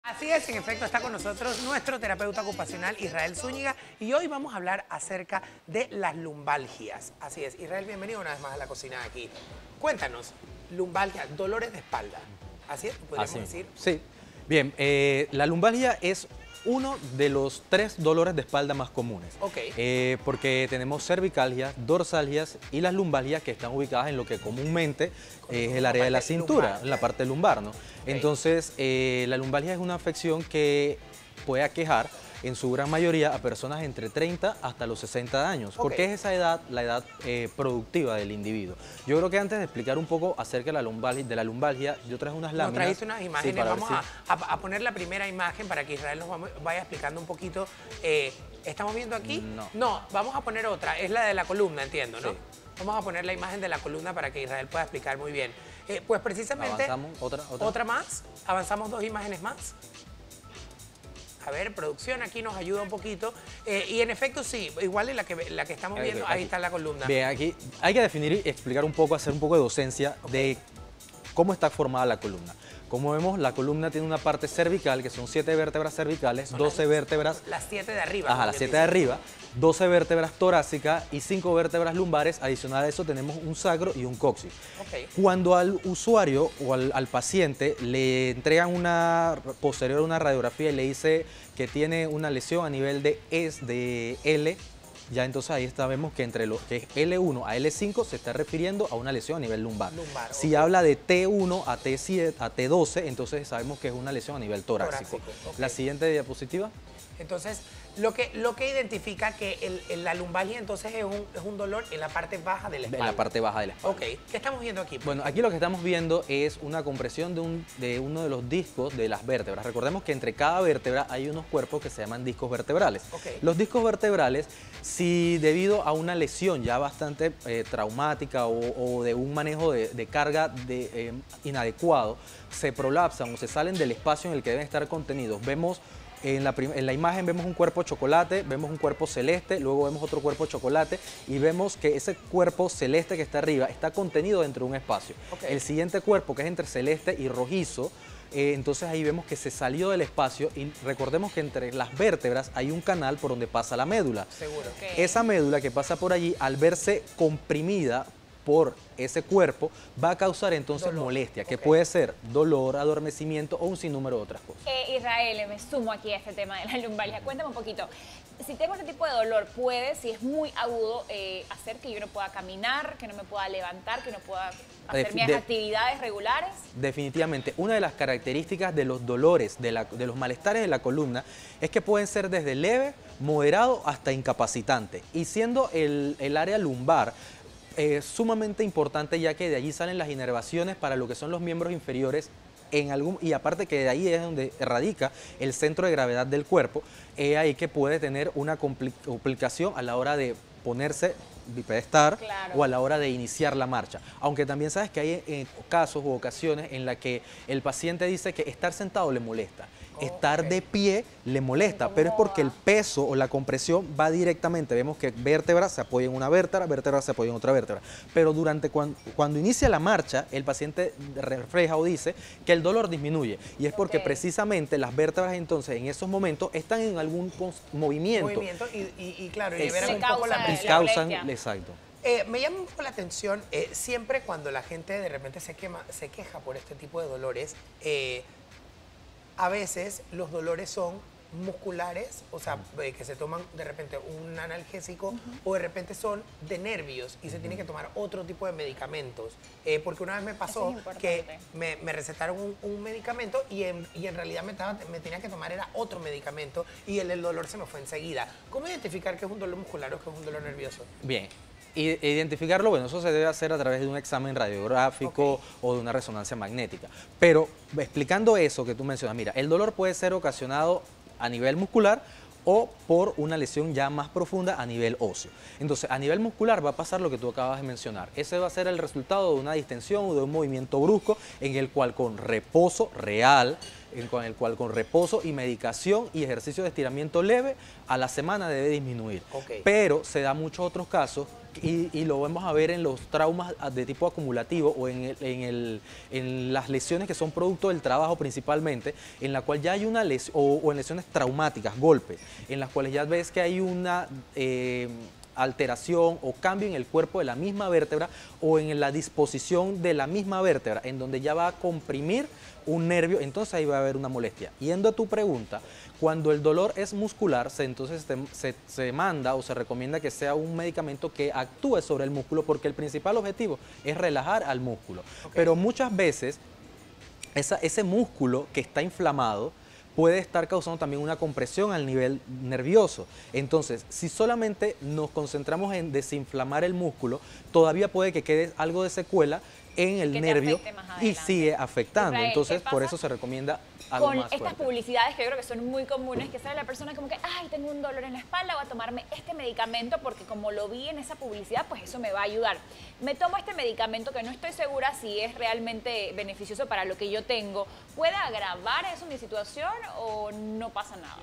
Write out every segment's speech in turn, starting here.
Así es, en efecto, está con nosotros nuestro terapeuta ocupacional Israel Zúñiga y hoy vamos a hablar acerca de las lumbalgias. Así es, Israel, bienvenido una vez más a la cocina aquí. Cuéntanos, lumbalgia, dolores de espalda. Así es, podríamos decir. Sí, bien, la lumbalgia es uno de los 3 dolores de espalda más comunes. Ok. Porque tenemos cervicalgias, dorsalgias y las lumbalgias que están ubicadas en lo que comúnmente es el área de la cintura, lumbar, en la parte lumbar, ¿no? Entonces, la lumbalgia es una afección que puede aquejar en su gran mayoría a personas entre 30 hasta los 60 años, porque es esa edad, la edad productiva del individuo. Yo creo que antes de explicar un poco acerca de la lumbalgia, yo traje unas láminas. Nos trajiste unas imágenes, sí, vamos a poner la primera imagen para que Israel nos vaya explicando un poquito. ¿Estamos viendo aquí? No, vamos a poner otra, es la de la columna, entiendo, ¿no? Sí. Vamos a poner la imagen de la columna para que Israel pueda explicar muy bien. Pues precisamente... Avanzamos, otra más, avanzamos 2 imágenes más. A ver, producción aquí nos ayuda un poquito. Y en efecto, sí, igual en la que estamos viendo, ahí está la columna. Bien, aquí hay que definir y explicar un poco, hacer un poco de docencia de cómo está formada la columna. Como vemos, la columna tiene una parte cervical, que son 7 vértebras cervicales, 12 vértebras... Las 7 de arriba. Ajá, las 7 de arriba, 12 vértebras torácicas y 5 vértebras lumbares. Adicional a eso tenemos un sacro y un coxis. Cuando al usuario o al paciente le entregan posterior una radiografía y le dice que tiene una lesión a nivel de L, ya entonces ahí vemos que entre lo que es L1 a L5 se está refiriendo a una lesión a nivel lumbar. Si habla de T1 a T7 a T12, entonces sabemos que es una lesión a nivel torácico. La siguiente diapositiva. Entonces, lo que identifica que la lumbalgia entonces es un dolor en la parte baja de la espalda. En la parte baja de la espalda. Ok, ¿qué estamos viendo aquí? Bueno, aquí lo que estamos viendo es una compresión de uno de los discos de las vértebras. Recordemos que entre cada vértebra hay unos cuerpos que se llaman discos vertebrales. Los discos vertebrales, si debido a una lesión ya bastante traumática o de un manejo de carga inadecuado, se prolapsan o se salen del espacio en el que deben estar contenidos. Vemos en la imagen vemos un cuerpo chocolate, vemos un cuerpo celeste, luego vemos otro cuerpo chocolate y vemos que ese cuerpo celeste que está arriba está contenido dentro de un espacio. El siguiente cuerpo, que es entre celeste y rojizo, entonces ahí vemos que se salió del espacio y recordemos que entre las vértebras hay un canal por donde pasa la médula. Seguro. Esa médula que pasa por allí, al verse comprimida por ese cuerpo, va a causar entonces molestia, que puede ser dolor, adormecimiento o un sinnúmero de otras cosas. Israel, me sumo aquí a este tema de la lumbalgia. Cuéntame un poquito, si tengo este tipo de dolor, puede, si es muy agudo, hacer que yo no pueda caminar, que no me pueda levantar, que no pueda hacer mis actividades regulares? Definitivamente. Una de las características de los dolores, de los malestares de la columna, es que pueden ser desde leve, moderado hasta incapacitante. Y siendo el área lumbar sumamente importante, ya que de allí salen las inervaciones para lo que son los miembros inferiores y aparte que de ahí es donde radica el centro de gravedad del cuerpo, ahí que puede tener una complicación a la hora de ponerse bipedestar o a la hora de iniciar la marcha. Aunque también sabes que hay casos u ocasiones en la que el paciente dice que estar sentado le molesta. Estar de pie le molesta, pero es porque el peso o la compresión va directamente. Vemos que vértebra se apoya en una vértebra, vértebra se apoya en otra vértebra. Pero cuando inicia la marcha, el paciente refleja o dice que el dolor disminuye. Y es porque precisamente las vértebras entonces en esos momentos están en algún movimiento. Y claro, liberan un poco la presión. Causan, exacto. Me llama un poco la atención, siempre cuando la gente de repente se queja por este tipo de dolores, a veces los dolores son musculares, o sea, que se toman de repente un analgésico o de repente son de nervios y se tiene que tomar otro tipo de medicamentos. Porque una vez me pasó que me recetaron un medicamento y en realidad me tenía que tomar era otro medicamento y el dolor se me fue enseguida. ¿Cómo identificar que es un dolor muscular o que es un dolor nervioso? Bien. Identificarlo, bueno, eso se debe hacer a través de un examen radiográfico o de una resonancia magnética. Pero explicando eso que tú mencionas, mira, el dolor puede ser ocasionado a nivel muscular o por una lesión ya más profunda a nivel óseo. Entonces, a nivel muscular va a pasar lo que tú acabas de mencionar. Ese va a ser el resultado de una distensión o de un movimiento brusco en el cual con reposo real con el cual con reposo y medicación y ejercicio de estiramiento leve a la semana debe disminuir. Pero se da muchos otros casos y lo vamos a ver en los traumas de tipo acumulativo o en las lesiones que son producto del trabajo principalmente, en la cual ya hay una lesión, o en lesiones traumáticas, golpes, en las cuales ya ves que hay una alteración o cambio en el cuerpo de la misma vértebra o en la disposición de la misma vértebra, en donde ya va a comprimir un nervio, entonces ahí va a haber una molestia. Yendo a tu pregunta, cuando el dolor es muscular, entonces se manda o se recomienda que sea un medicamento que actúe sobre el músculo, porque el principal objetivo es relajar al músculo. Pero muchas veces ese músculo que está inflamado puede estar causando también una compresión al nivel nervioso. Entonces, si solamente nos concentramos en desinflamar el músculo, todavía puede que quede algo de secuela en el nervio y sigue afectando. Israel, entonces, por eso se recomienda algo con más fuerte. estas publicidades que yo creo que son muy comunes, que sale la persona como que, ay, tengo un dolor en la espalda, voy a tomarme este medicamento porque como lo vi en esa publicidad, pues eso me va a ayudar. Me tomo este medicamento que no estoy segura si es realmente beneficioso para lo que yo tengo. ¿Puede agravar eso mi situación o no pasa nada?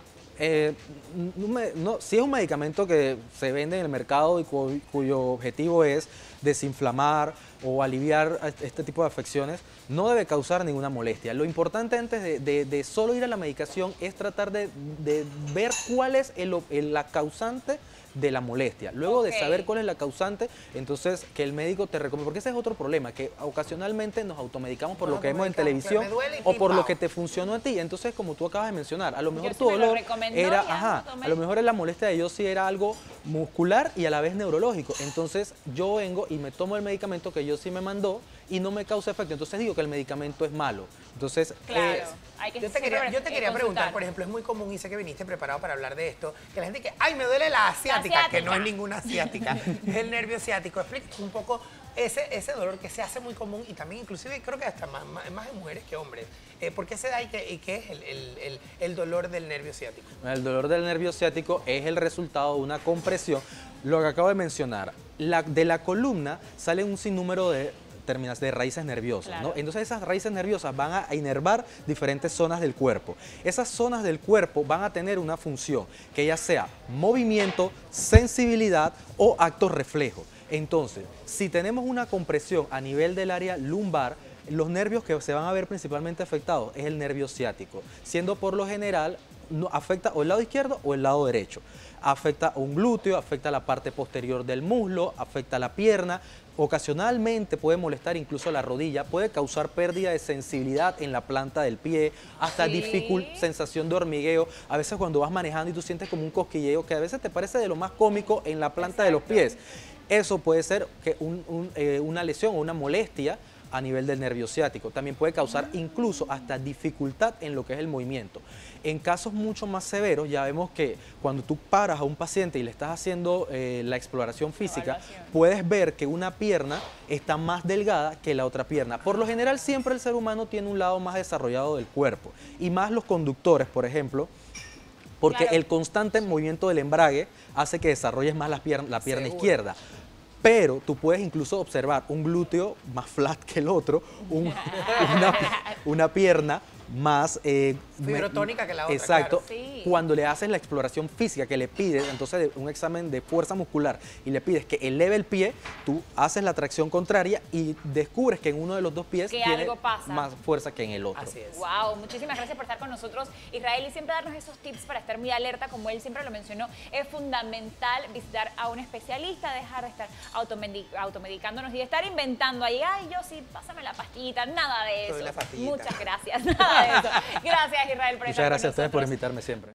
Si es un medicamento que se vende en el mercado y cuyo objetivo es desinflamar o aliviar este tipo de afecciones, no debe causar ninguna molestia. Lo importante antes de solo ir a la medicación es tratar de ver cuál es la causante de la molestia. Luego de saber cuál es la causante, entonces que el médico te recomiende, porque ese es otro problema, que ocasionalmente nos automedicamos por lo que vemos en televisión o por lo que te funcionó a ti. Entonces, como tú acabas de mencionar, a lo mejor tu dolor era, a lo mejor la molestia de yo sí era algo muscular y a la vez neurológico. Entonces, yo vengo y me tomo el medicamento que yo sí me mandó y no me causa efecto. Entonces digo que el medicamento es malo. Entonces, claro, hay que yo te quería preguntar, por ejemplo, es muy común y sé que viniste preparado para hablar de esto, que la gente que, ay, me duele la asiática, que no es ninguna asiática, es el nervio ciático. Explícanos un poco ese dolor que se hace muy común y también inclusive creo que hasta más en mujeres que hombres. ¿Por qué se da y qué es el dolor del nervio ciático? El dolor del nervio ciático es el resultado de una compresión. Lo que acabo de mencionar, de la columna sale un sinnúmero de raíces nerviosas, ¿no? Entonces esas raíces nerviosas van a inervar diferentes zonas del cuerpo. Esas zonas del cuerpo van a tener una función, que ya sea movimiento, sensibilidad o actos reflejos. Entonces, si tenemos una compresión a nivel del área lumbar, los nervios que se van a ver principalmente afectados es el nervio ciático, siendo por lo general afecta o el lado izquierdo o el lado derecho. Afecta un glúteo, afecta la parte posterior del muslo, afecta la pierna, ocasionalmente puede molestar incluso la rodilla, puede causar pérdida de sensibilidad en la planta del pie, hasta sensación de hormigueo. A veces cuando vas manejando y tú sientes como un cosquilleo que a veces te parece de lo más cómico en la planta de los pies. Eso puede ser que una lesión o una molestia a nivel del nervio ciático. También puede causar incluso hasta dificultad en lo que es el movimiento. En casos mucho más severos, ya vemos que cuando tú paras a un paciente y le estás haciendo la exploración física, puedes ver que una pierna está más delgada que la otra pierna. Por lo general, siempre el ser humano tiene un lado más desarrollado del cuerpo, y más los conductores, por ejemplo, porque el constante movimiento del embrague hace que desarrolles más la pierna izquierda. Pero tú puedes incluso observar un glúteo más flat que el otro, una pierna más fibrotónica que la otra. Exacto. Claro. Sí. Cuando le haces la exploración física que le pides, entonces un examen de fuerza muscular, y le pides que eleve el pie, tú haces la tracción contraria y descubres que en uno de los dos pies tiene más fuerza que en el otro. Así es. Wow, muchísimas gracias por estar con nosotros, Israel, y siempre darnos esos tips para estar muy alerta, como él siempre lo mencionó. Es fundamental visitar a un especialista, dejar de estar automedicándonos y de estar inventando ahí, ay, yo sí, pásame la pastillita, nada de eso. La pastillita. Muchas gracias, nada de eso. Gracias, Israel, por estar con nosotros. Muchas gracias a ustedes por invitarme siempre.